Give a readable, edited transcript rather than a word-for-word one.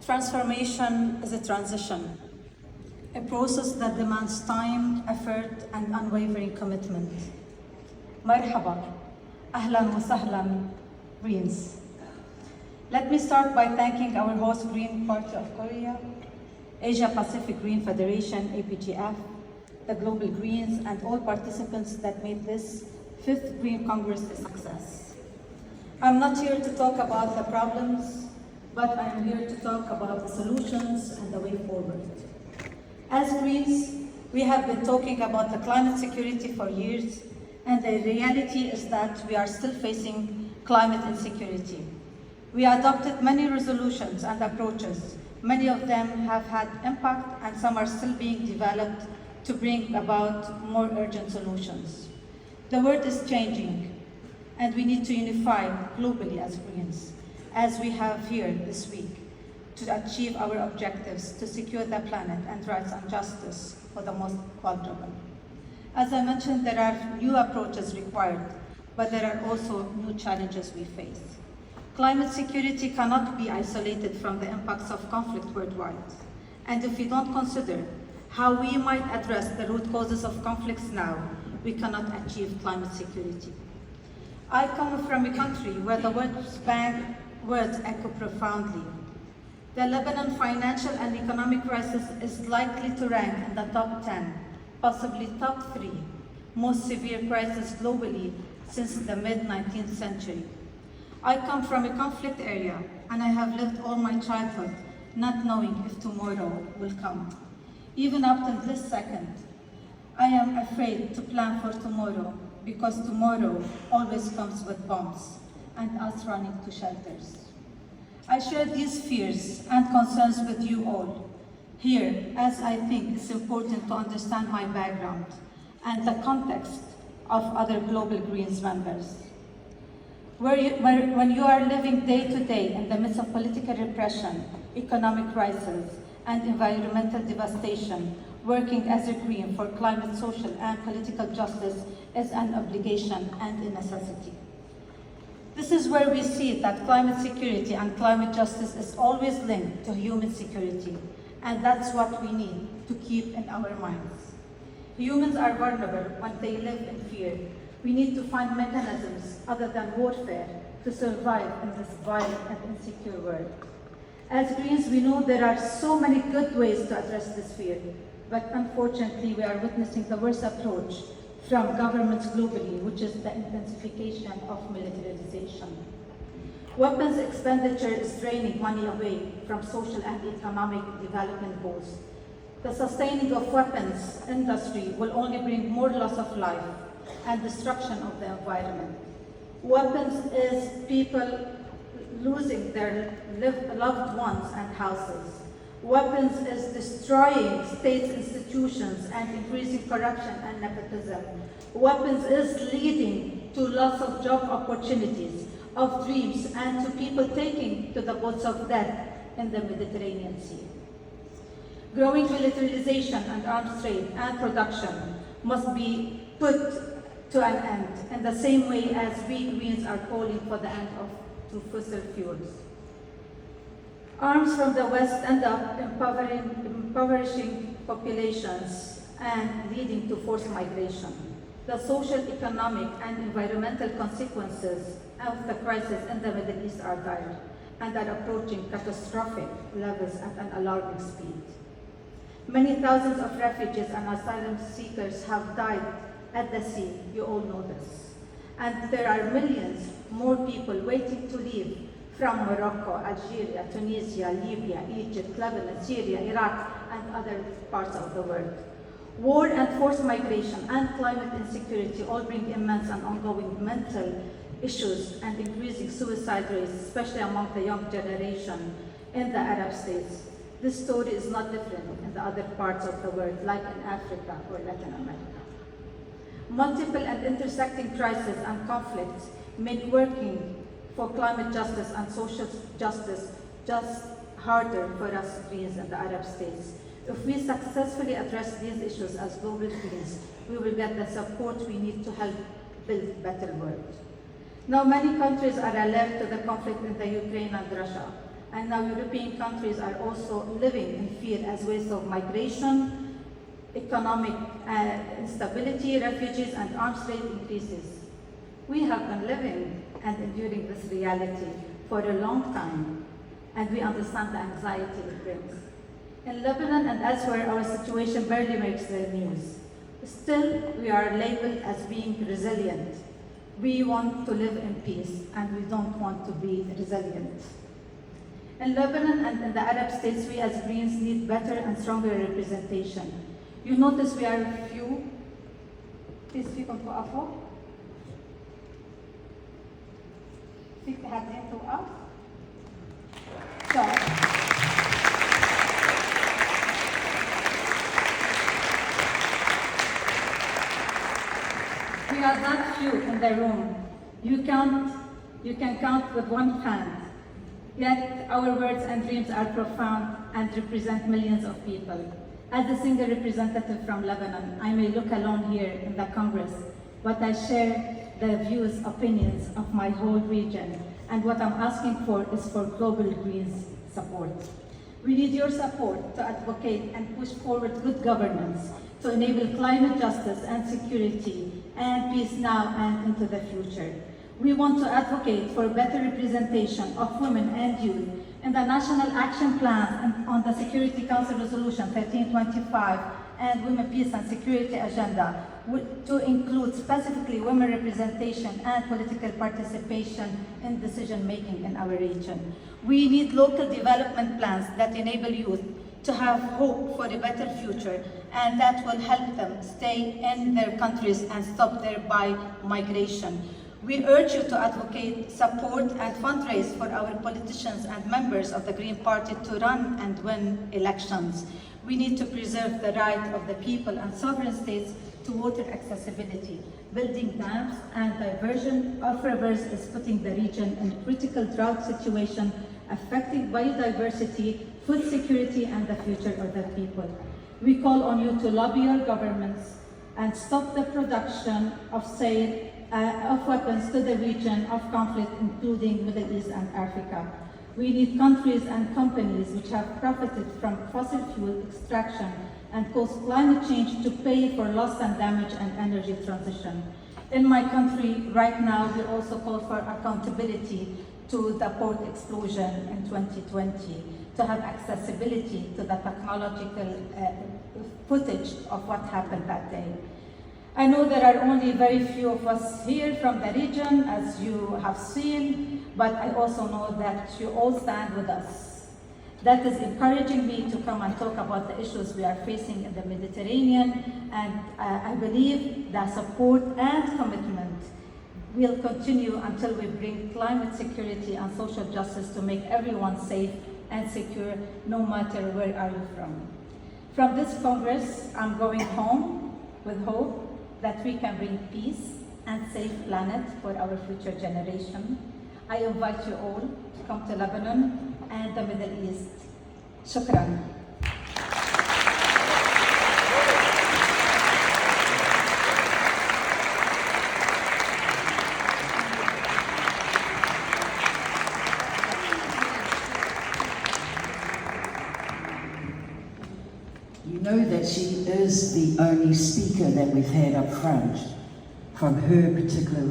Transformation is a transition, a process that demands time, effort, and unwavering commitment. Marhaba, ahlan wa sahlan, Greens. Let me start by thanking our host Green Party of Korea, Asia Pacific Green Federation, APGF, the Global Greens, and all participants that made this 5th Green Congress a success. I'm not here to talk about the problems, but I'm here to talk about the solutions and the way forward. As Greens, we have been talking about the climate security for years, and the reality is that we are still facing climate insecurity. We adopted many resolutions and approaches. Many of them have had impact, and some are still being developed to bring about more urgent solutions. The world is changing, and we need to unify globally as Greens, as we have here this week, to achieve our objectives to secure the planet and rights and justice for the most vulnerable. As I mentioned, there are new approaches required, but there are also new challenges we face. Climate security cannot be isolated from the impacts of conflict worldwide. And if we don't consider how we might address the root causes of conflicts now, we cannot achieve climate security. I come from a country where the words echo profoundly. The Lebanon financial and economic crisis is likely to rank in the top 10, possibly top 3, most severe crises globally since the mid-19th century. I come from a conflict area, and I have lived all my childhood not knowing if tomorrow will come. Even up to this second, I am afraid to plan for tomorrow, because tomorrow always comes with bombs and us running to shelters. I share these fears and concerns with you all here, as I think it's important to understand my background and the context of other Global Greens members. When you are living day to day in the midst of political repression, economic crisis, and environmental devastation, working as a Green for climate, social, and political justice is an obligation and a necessity. This is where we see that climate security and climate justice is always linked to human security, and that's what we need to keep in our minds. Humans are vulnerable when they live in fear. We need to find mechanisms other than warfare to survive in this violent and insecure world. As Greens, we know there are so many good ways to address this fear, but unfortunately we are witnessing the worst approach from governments globally, which is the intensification of militarization. Weapons expenditure is draining money away from social and economic development goals. The sustaining of weapons industry will only bring more loss of life and destruction of the environment. Weapons is people losing their loved ones and houses. Weapons is destroying state institutions and increasing corruption and nepotism. Weapons is leading to loss of job opportunities, of dreams, and to people taking to the boats of death in the Mediterranean Sea. Growing militarization and arms trade and production must be put to an end in the same way as we Greens are calling for the end to fossil fuels. Arms from the West end up impoverishing populations and leading to forced migration. The social, economic, and environmental consequences of the crisis in the Middle East are dire and are approaching catastrophic levels at an alarming speed. Many thousands of refugees and asylum seekers have died at the sea, you all know this. And there are millions more people waiting to leave from Morocco, Algeria, Tunisia, Libya, Egypt, Lebanon, Syria, Iraq, and other parts of the world. War and forced migration and climate insecurity all bring immense and ongoing mental issues and increasing suicide rates, especially among the young generation in the Arab states. This story is not different in the other parts of the world, like in Africa or Latin America. Multiple and intersecting crises and conflicts make working for climate justice and social justice just harder for us Greens in the Arab states. If we successfully address these issues as global Greens, we will get the support we need to help build a better world. Now, many countries are alert to the conflict in the Ukraine and Russia, And now European countries are also living in fear as ways of migration, economic instability, refugees, and arms trade increases. We have been living and enduring this reality for a long time, and we understand the anxiety it brings. In Lebanon and elsewhere, our situation barely makes the news. Still, we are labeled as being resilient. We want to live in peace, and we don't want to be resilient. In Lebanon and in the Arab states, we as Greens need better and stronger representation. You notice we are few. Please فيكم توقفوا. فيك حدين توقف. We are that few in the room. You can count with one hand. Yet our words and dreams are profound and represent millions of people. As a single representative from Lebanon, I may look alone here in the Congress, but I share the views, opinions of my whole region, and what I'm asking for is for global Greens support. We need your support to advocate and push forward good governance, to enable climate justice and security and peace now and into the future. We want to advocate for better representation of women and youth in the National Action Plan on the Security Council Resolution 1325 and Women, Peace and Security Agenda to include specifically women representation and political participation in decision-making in our region. We need local development plans that enable youth to have hope for a better future, and that will help them stay in their countries and stop thereby migration. We urge you to advocate, support, and fundraise for our politicians and members of the Green Party to run and win elections. We need to preserve the right of the people and sovereign states to water accessibility. Building dams and diversion of rivers is putting the region in a critical drought situation, affecting biodiversity, food security, and the future of the people. We call on you to lobby your governments and stop the production of sale of weapons to the region of conflict, including Middle East and Africa. We need countries and companies which have profited from fossil fuel extraction and caused climate change to pay for loss and damage and energy transition. In my country, right now, we also call for accountability to the port explosion in 2020, to have accessibility to the technological footage of what happened that day. I know there are only very few of us here from the region, as you have seen, but I also know that you all stand with us. That is encouraging me to come and talk about the issues we are facing in the Mediterranean, and I believe that support and commitment will continue until we bring climate security and social justice to make everyone safe and secure, no matter where are you from. From this Congress, I'm going home with hope that we can bring peace and safe planet for our future generation. I invite you all to come to Lebanon and the Middle East. Shukran. You know that she is the only speaker that we've had up front from her particular region.